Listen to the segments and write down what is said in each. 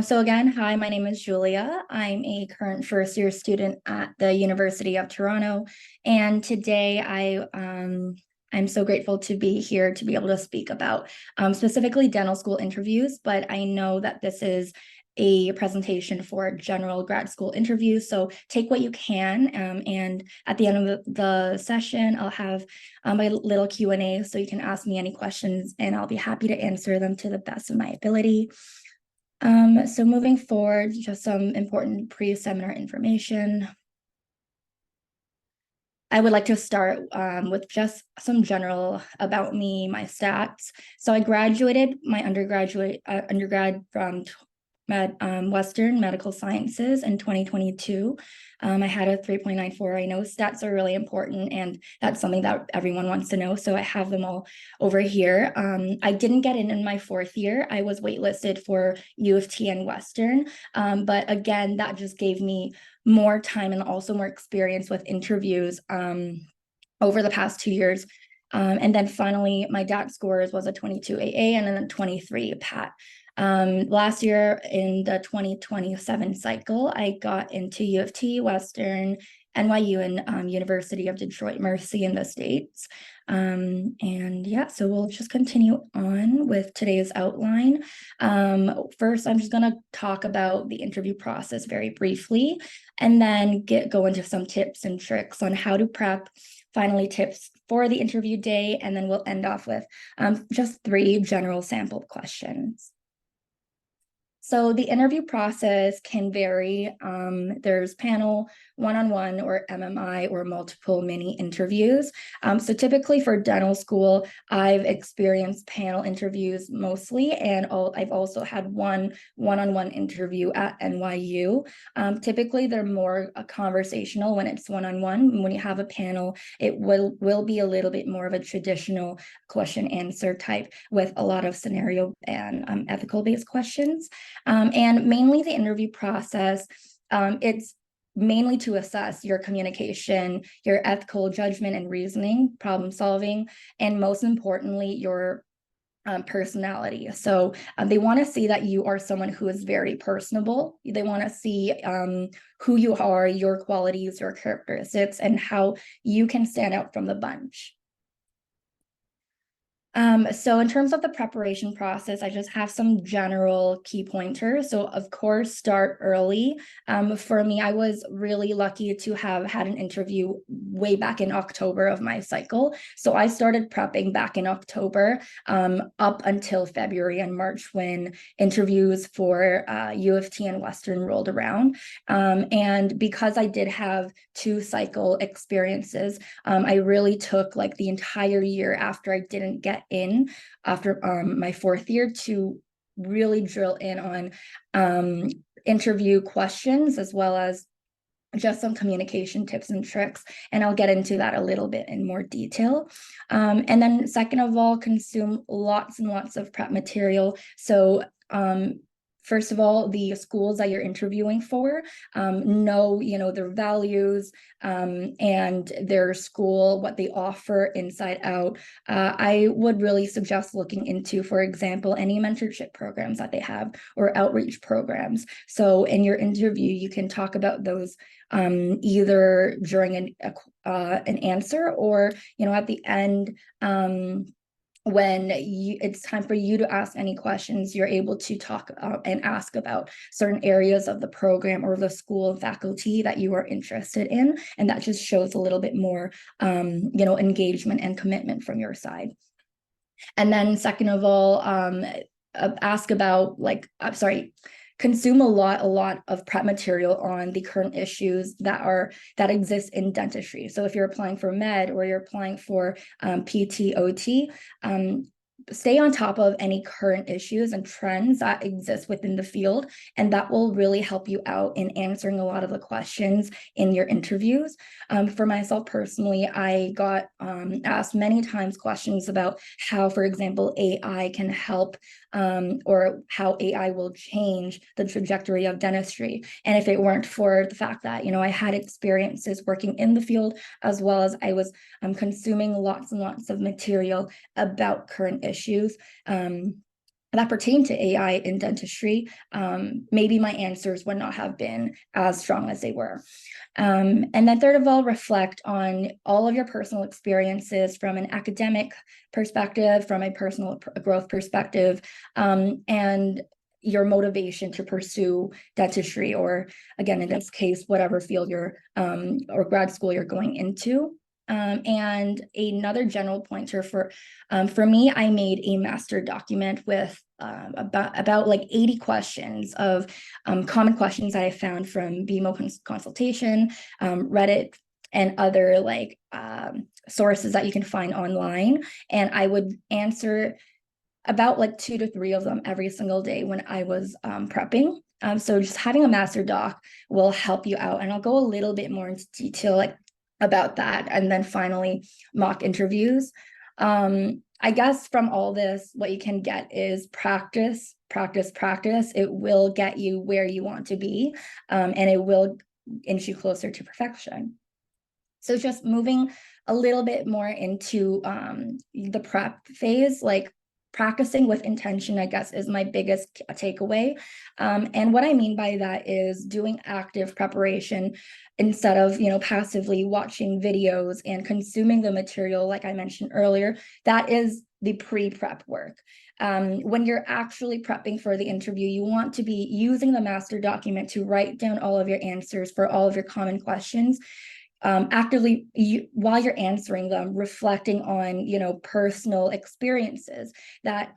So again, hi, my name is Julia. I'm a current first year student at the University of Toronto, and today I'm so grateful to be here to be able to speak about specifically dental school interviews, but I know that this is a presentation for general grad school interviews, so take what you can, and at the end of the session, I'll have my little Q&A, so you can ask me any questions, and I'll be happy to answer them to the best of my ability. So moving forward, just some important pre-seminar information. I would like to start with just some general about me, my stats. So I graduated my undergrad from Western Medical Sciences in 2022. I had a 3.94. I know stats are really important, and that's something that everyone wants to know. So I have them all over here. I didn't get in my fourth year. I was waitlisted for U of T and Western. But again, that just gave me more time and also more experience with interviews over the past 2 years. And then finally, my DAT scores was a 22 AA and then a 23 PAT. Last year in the 2027 cycle, I got into U of T, Western, NYU, and University of Detroit Mercy in the States. And yeah, so we'll just continue on with today's outline. First, I'm just going to talk about the interview process very briefly, and then go into some tips and tricks on how to prep, finally tips for the interview day, and then we'll end off with just 3 general sample questions. So the interview process can vary. There's panel, one-on-one, or MMI, or multiple mini interviews. So typically for dental school, I've experienced panel interviews mostly, and I've also had one-on-one interview at NYU. Typically, they're more conversational when it's one-on-one. When you have a panel, it will be a little bit more of a traditional question-answer type with a lot of scenario and ethical-based questions. And mainly the interview process, it's mainly to assess your communication, your ethical judgment and reasoning, problem solving, and most importantly, your personality. So they want to see that you are someone who is very personable. They want to see who you are, your qualities, your characteristics, and how you can stand out from the bunch. So in terms of the preparation process, I just have some general key pointers. So of course, start early. For me, I was really lucky to have had an interview way back in October of my cycle. So I started prepping back in October up until February and March when interviews for U of T and Western rolled around. And because I did have 2 cycle experiences, I really took like the entire year after I didn't get in after my 4th year to really drill in on interview questions as well as just some communication tips and tricks, and I'll get into that a little bit in more detail. And then second of all, consume lots and lots of prep material. So first of all, the schools that you're interviewing for, know, their values and their school, what they offer inside out. I would really suggest looking into, for example, any mentorship programs that they have or outreach programs. So in your interview, you can talk about those either during an answer or, at the end, when it's time for you to ask any questions, you're able to talk and ask about certain areas of the program or the school and faculty that you are interested in. And that just shows a little bit more, engagement and commitment from your side. And then second of all, ask about consume a lot of prep material on the current issues that exist in dentistry. So if you're applying for med or you're applying for PT, OT, stay on top of any current issues and trends that exist within the field, and that will really help you out in answering a lot of the questions in your interviews. For myself personally, I got asked many times questions about how, for example, AI can help or how AI will change the trajectory of dentistry. And if it weren't for the fact that, I had experiences working in the field, as well as I was consuming lots and lots of material about current issues, that pertain to AI in dentistry, maybe my answers would not have been as strong as they were. And then third of all, reflect on all of your personal experiences from an academic perspective, from a personal growth perspective, and your motivation to pursue dentistry, or again, in this case, whatever field you're or grad school you're going into. And another general pointer for me, I made a master document with about like 80 questions of common questions that I found from BMO consultation, Reddit, and other like sources that you can find online. And I would answer about like 2 to 3 of them every single day when I was prepping. So just having a master doc will help you out. And I'll go a little bit more into detail like about that. And then finally, mock interviews. I guess from all this, what you can get is practice, practice, practice. It will get you where you want to be, and it will inch you closer to perfection. So just moving a little bit more into the prep phase, like practicing with intention, I guess, is my biggest takeaway. And what I mean by that is doing active preparation instead of, passively watching videos and consuming the material, like I mentioned earlier. That is the pre-prep work. When you're actually prepping for the interview, you want to be using the master document to write down all of your answers for all of your common questions. Actively, while you're answering them, reflecting on personal experiences that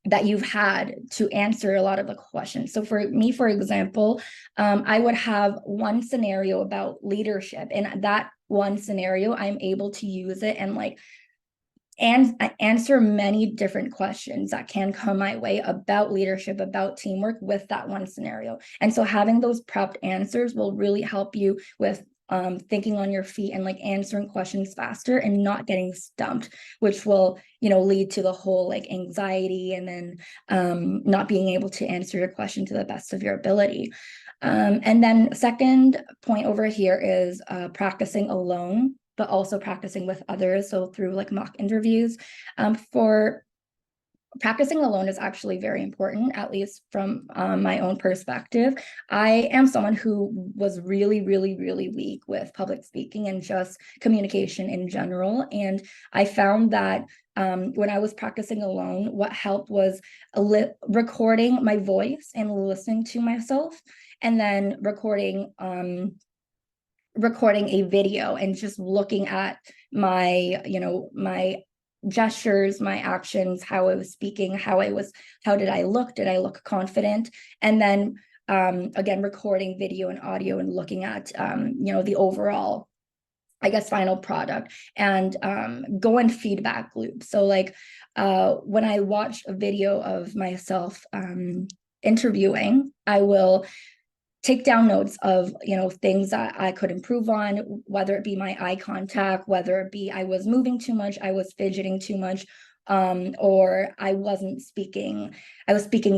that you've had to answer a lot of the questions. So for me, for example, I would have one scenario about leadership, and that one scenario, I'm able to use it and like and I answer many different questions that can come my way about leadership, about teamwork with that one scenario. And so having those prepped answers will really help you with thinking on your feet and like answering questions faster and not getting stumped, which will, lead to the whole like anxiety and then not being able to answer your question to the best of your ability. And then second point over here is practicing alone, but also practicing with others. So through like mock interviews. For practicing alone is actually very important, at least from my own perspective. I am someone who was really, really, really weak with public speaking and just communication in general. And I found that when I was practicing alone, what helped was recording my voice and listening to myself, and then recording a video and just looking at my, my gestures, my actions, how I was speaking, how did I look? Did I look confident? And then again, recording video and audio and looking at, the overall, I guess, final product, and go in feedback loop. So like when I watch a video of myself interviewing, I will take down notes of things that I could improve on, whether it be my eye contact, whether it be I was moving too much, I was fidgeting too much, or I was speaking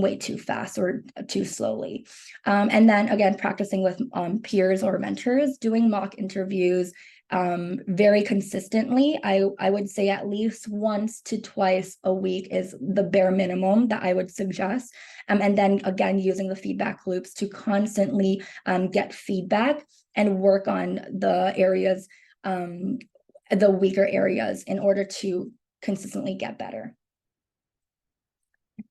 way too fast or too slowly. And then again, practicing with peers or mentors, doing mock interviews very consistently. I would say at least once to twice a week is the bare minimum that I would suggest. And then again, using the feedback loops to constantly get feedback and work on the areas, the weaker areas, in order to consistently get better.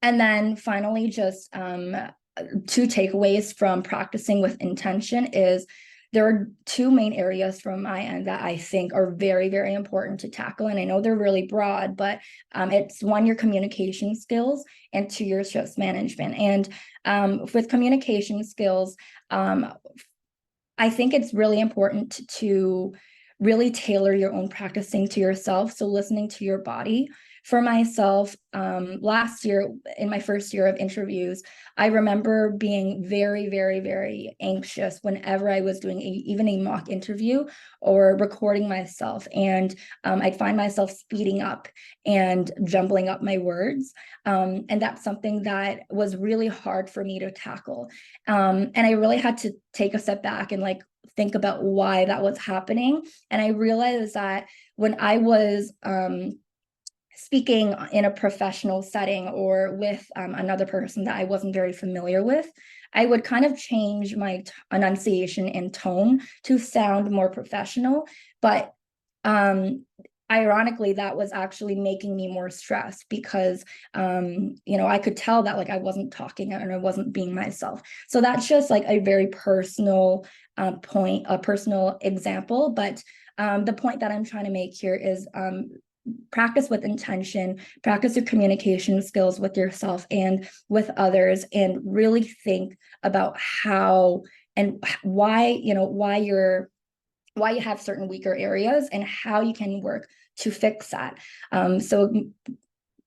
And then finally, just 2 takeaways from practicing with intention is there are 2 main areas from my end that I think are very, very important to tackle. And I know they're really broad, but it's 1, your communication skills, and 2, your stress management. And with communication skills, I think it's really important to really tailor your own practicing to yourself. So listening to your body. For myself, last year, in my first year of interviews, I remember being very, very, very anxious whenever I was doing even a mock interview or recording myself. And I'd find myself speeding up and jumbling up my words. And that's something that was really hard for me to tackle. And I really had to take a step back and like think about why that was happening. And I realized that when I was speaking in a professional setting or with another person that I wasn't very familiar with, I would kind of change my enunciation and tone to sound more professional. But ironically, that was actually making me more stressed because, I could tell that like I wasn't talking and I wasn't being myself. So that's just like a very personal point, a personal example. But the point that I'm trying to make here is practice with intention, practice your communication skills with yourself and with others, and really think about how and why, why you have certain weaker areas and how you can work to fix that. So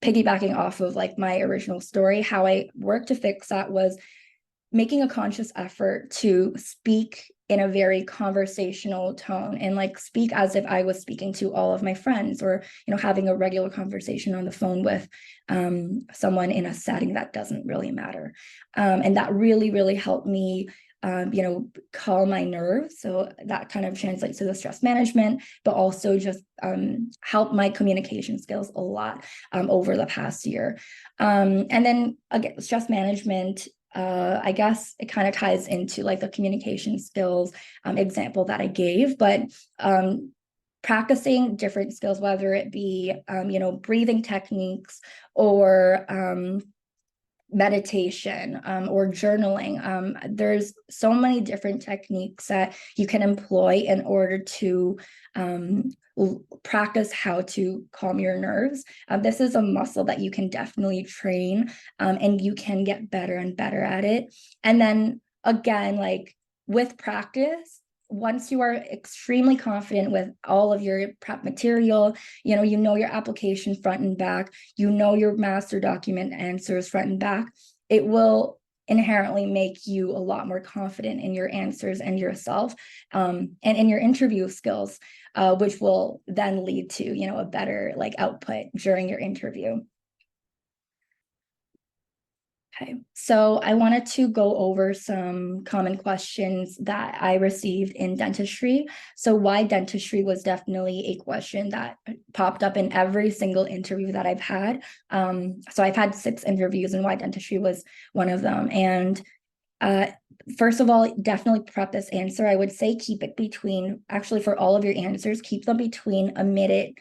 piggybacking off of like my original story, how I worked to fix that was making a conscious effort to speak in a very conversational tone and like speak as if I was speaking to all of my friends, or having a regular conversation on the phone with someone in a setting that doesn't really matter. And that really helped me calm my nerves. So that kind of translates to the stress management, but also just help my communication skills a lot over the past year. And then again, stress management, I guess it kind of ties into like the communication skills example that I gave, but practicing different skills, whether it be, breathing techniques or meditation or journaling. There's so many different techniques that you can employ in order to practice how to calm your nerves. This is a muscle that you can definitely train, and you can get better and better at it. And then again, like with practice, once you are extremely confident with all of your prep material, you know your application front and back, your master document answers front and back, it will inherently make you a lot more confident in your answers and yourself, and in your interview skills, which will then lead to, a better like output during your interview. Okay, so I wanted to go over some common questions that I received in dentistry. So why dentistry was definitely a question that popped up in every single interview that I've had. So I've had 6 interviews, and why dentistry was one of them. And first of all, definitely prep this answer. I would say keep it between, actually for all of your answers, keep them between a minute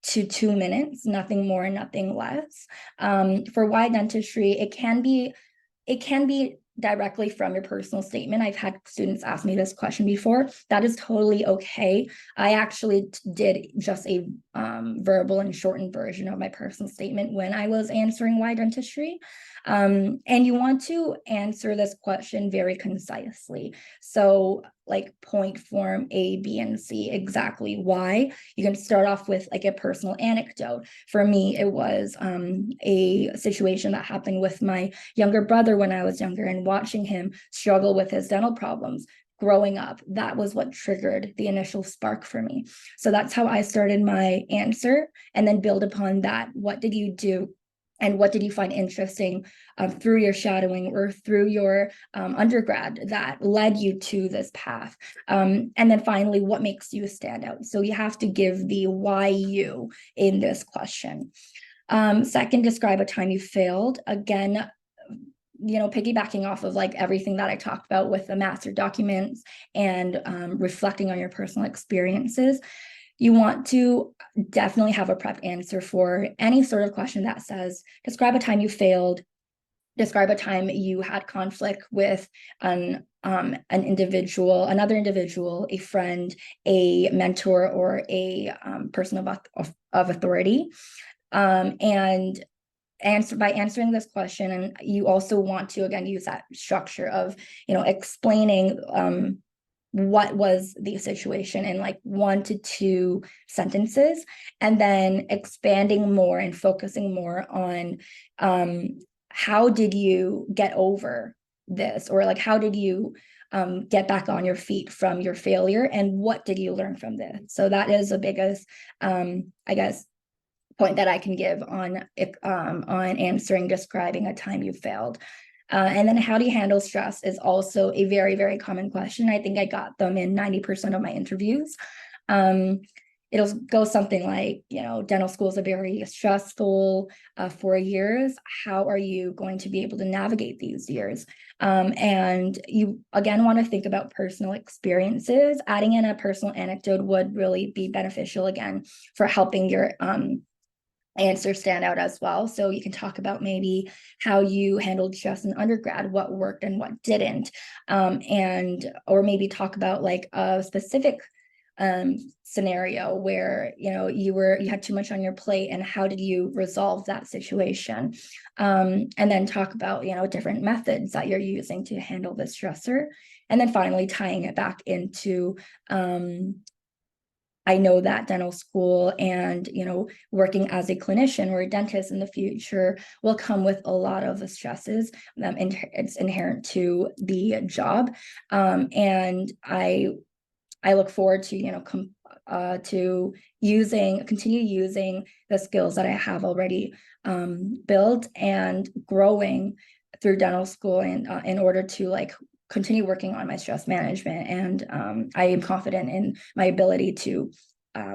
to 2 minutes, nothing more, nothing less. For why dentistry, it can be directly from your personal statement. I've had students ask me this question before. That is totally okay. I actually did just a verbal and shortened version of my personal statement when I was answering why dentistry. And you want to answer this question very concisely. So like point form A, B, and C, exactly why. You can start off with like a personal anecdote. For me, it was a situation that happened with my younger brother when I was younger, and watching him struggle with his dental problems growing up. That was what triggered the initial spark for me. So that's how I started my answer, and then build upon that. What did you do? And what did you find interesting through your shadowing or through your undergrad that led you to this path? And then finally, what makes you stand out? So you have to give the why you in this question. Second, describe a time you failed. Again, piggybacking off of like everything that I talked about with the master documents and reflecting on your personal experiences, you want to definitely have a prep answer for any sort of question that says, describe a time you failed, describe a time you had conflict with another individual, a friend, a mentor, or a person of authority. And by answering this question, and you also want to again use that structure of explaining what was the situation in like 1 to 2 sentences, and then expanding more and focusing more on how did you get over this, or like how did you get back on your feet from your failure, and what did you learn from this? So that is the biggest I guess point that I can give on answering, describing a time you failed. And then how do you handle stress is also a very, very common question. I think I got them in 90% of my interviews. it'll go something like, dental schools are very stressful 4 years. How are you going to be able to navigate these years? And you, again, want to think about personal experiences. Adding in a personal anecdote would really be beneficial, again, for helping your answer stand out as well. So you can talk about maybe how you handled stress in undergrad, what worked and what didn't, or maybe talk about like a specific scenario where you had too much on your plate, and how did you resolve that situation, and then talk about different methods that you're using to handle the stressor, and then finally tying it back into I know that dental school and working as a clinician or a dentist in the future will come with a lot of the stresses. It's inherent to the job, and I look forward to to continue using the skills that I have already built and growing through dental school, and in order to like continue working on my stress management. And I am confident in my ability to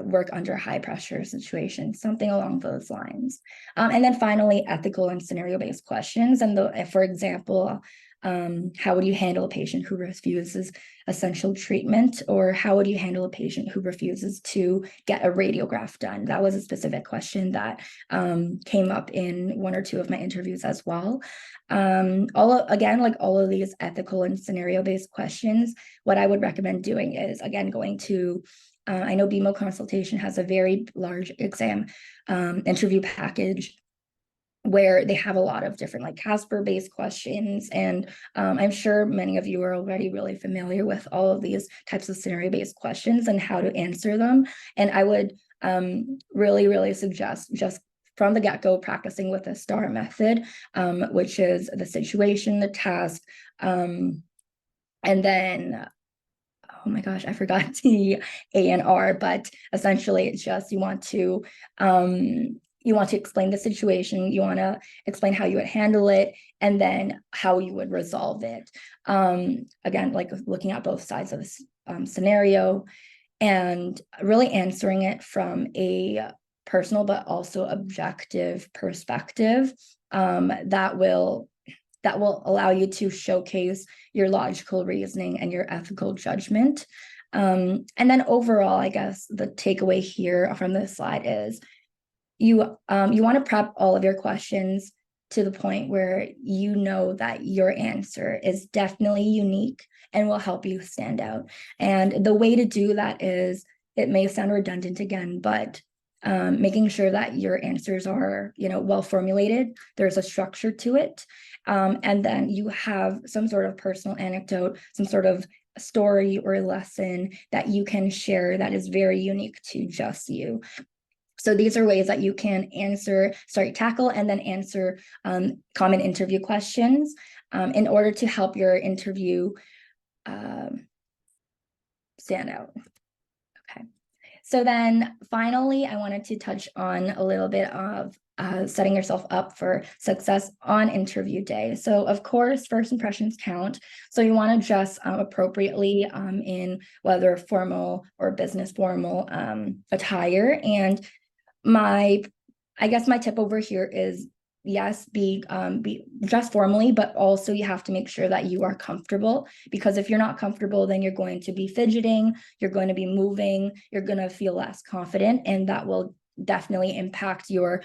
work under high pressure situations, something along those lines. And then finally, ethical and scenario-based questions. And for example, how would you handle a patient who refuses essential treatment? Or how would you handle a patient who refuses to get a radiograph done? That was a specific question that came up in one or two of my interviews as well. All of these ethical and scenario-based questions, what I would recommend doing is, again, going to I know BMO consultation has a very large exam interview package where they have a lot of different like Casper-based questions. And I'm sure many of you are already really familiar with all of these types of scenario-based questions and how to answer them. And I would really, really suggest just from the get-go practicing with the STAR method, which is the situation, the task, and then oh my gosh, I forgot the A and R, but essentially it's just you want to explain the situation, you want to explain how you would handle it, and then how you would resolve it. Again, like looking at both sides of the scenario and really answering it from a personal but also objective perspective, that will allow you to showcase your logical reasoning and your ethical judgment. And then overall, I guess the takeaway here from this slide is you want to prep all of your questions to the point where you know that your answer is definitely unique and will help you stand out. And the way to do that is, it may sound redundant again, but making sure that your answers are, well formulated. There's a structure to it. And then you have some sort of personal anecdote, some sort of story or lesson that you can share that is very unique to just you. So these are ways that you can tackle and then answer common interview questions in order to help your interview stand out. Okay. So then finally, I wanted to touch on a little bit of setting yourself up for success on interview day. So of course, first impressions count. So you want to dress appropriately in whether formal or business formal attire. And I guess my tip over here is, yes, be dressed formally, but also you have to make sure that you are comfortable, because if you're not comfortable, then you're going to be fidgeting, you're going to be moving, you're going to feel less confident, and that will definitely impact your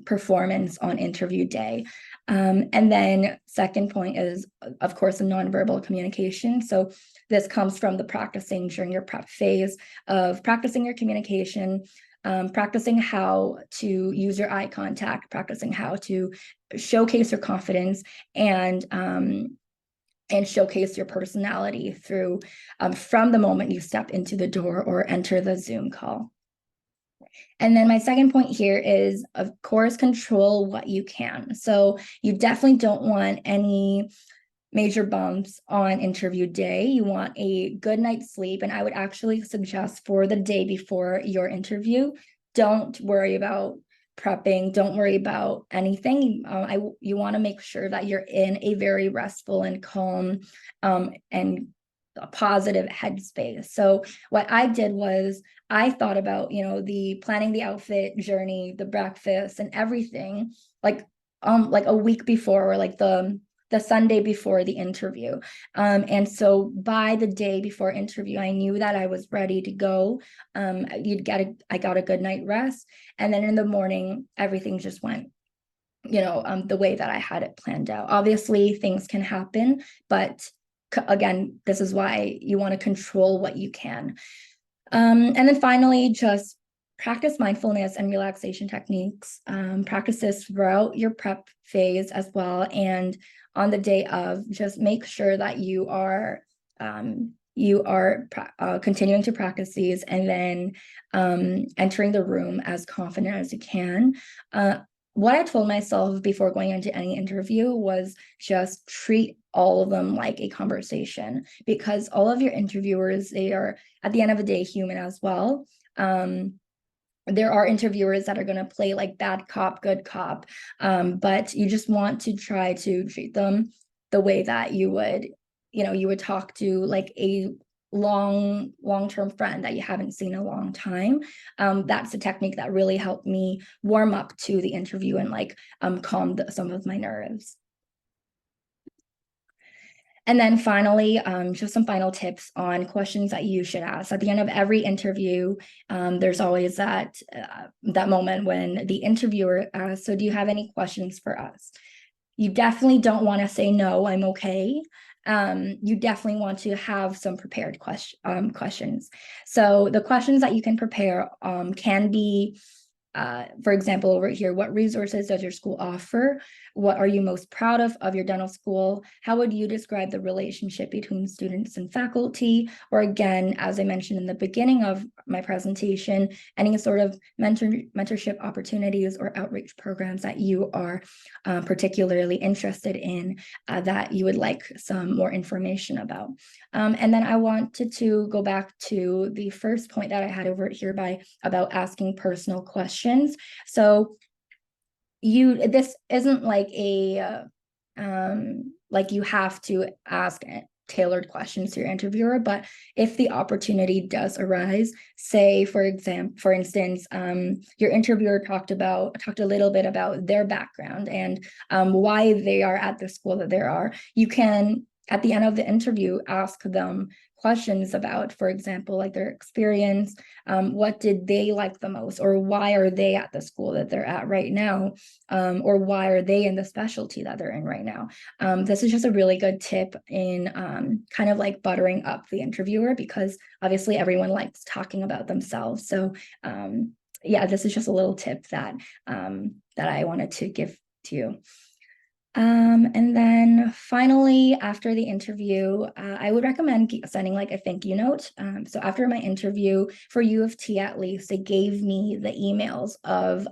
performance on interview day. And then second point is, of course, the nonverbal communication. So this comes from the practicing during your prep phase of practicing your communication, practicing how to use your eye contact, practicing how to showcase your confidence and showcase your personality through from the moment you step into the door or enter the Zoom call. And then my second point here is, of course, control what you can. So you definitely don't want any major bumps on interview day. You want a good night's sleep. And I would actually suggest for the day before your interview, don't worry about prepping, don't worry about anything. You want to make sure that you're in a very restful and calm and a positive headspace. So what I did was I thought about, the planning the outfit journey, the breakfast and everything like a week before, or like the Sunday before the interview. And so by the day before interview, I knew that I was ready to go. I got a good night rest. And then in the morning, everything just went, the way that I had it planned out. Obviously, things can happen, but again, this is why you want to control what you can. And then finally, just practice mindfulness and relaxation techniques. Practice this throughout your prep phase as well. And on the day of, just make sure that you are continuing to practice these, and then entering the room as confident as you can. What I told myself before going into any interview was just treat all of them like a conversation, because all of your interviewers, they are at the end of the day human as well. There are interviewers that are going to play like bad cop, good cop, but you just want to try to treat them the way that you would talk to like a long-term friend that you haven't seen in a long time. That's a technique that really helped me warm up to the interview and calm some of my nerves. And then finally, just some final tips on questions that you should ask. At the end of every interview, there's always that moment when the interviewer asks, so do you have any questions for us? You definitely don't want to say, no, I'm okay. You definitely want to have some prepared questions. So the questions that you can prepare can be, for example, over here, what resources does your school offer? What are you most proud of your dental school? How would you describe the relationship between students and faculty? Or again, as I mentioned in the beginning of my presentation, any sort of mentorship opportunities or outreach programs that you are particularly interested in, that you would like some more information about. And then I wanted to go back to the first point that I had over here about asking personal questions. So this isn't like like you have to ask tailored questions to your interviewer, but if the opportunity does arise, say for instance, your interviewer talked a little bit about their background and why they are at the school that they are, you can at the end of the interview ask them questions about, for example, like their experience, what did they like the most, or why are they at the school that they're at right now, or why are they in the specialty that they're in right now. This is just a really good tip in kind of like buttering up the interviewer, because obviously everyone likes talking about themselves. So yeah, this is just a little tip that I wanted to give to you. And then finally, after the interview, I would recommend sending like a thank you note. So after my interview for U of T, at least, they gave me the emails of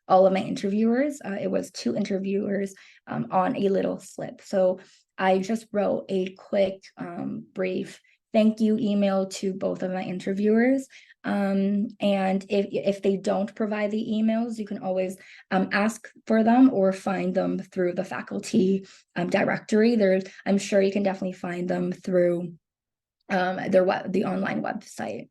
all of my interviewers. It was 2 interviewers on a little slip. So I just wrote a quick, brief thank you email to both of my interviewers. And if they don't provide the emails, you can always ask for them or find them through the faculty directory. I'm sure you can definitely find them through the online websites.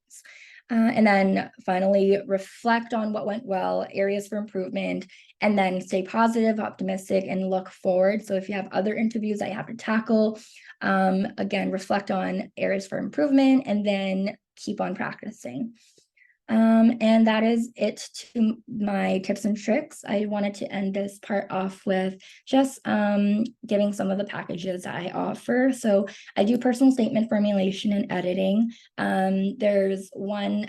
And then finally, reflect on what went well, areas for improvement, and then stay positive, optimistic, and look forward. So if you have other interviews that you have to tackle, again, reflect on areas for improvement, and then keep on practicing. And that is it to my tips and tricks. I wanted to end this part off with just giving some of the packages that I offer. So I do personal statement formulation and editing. There's one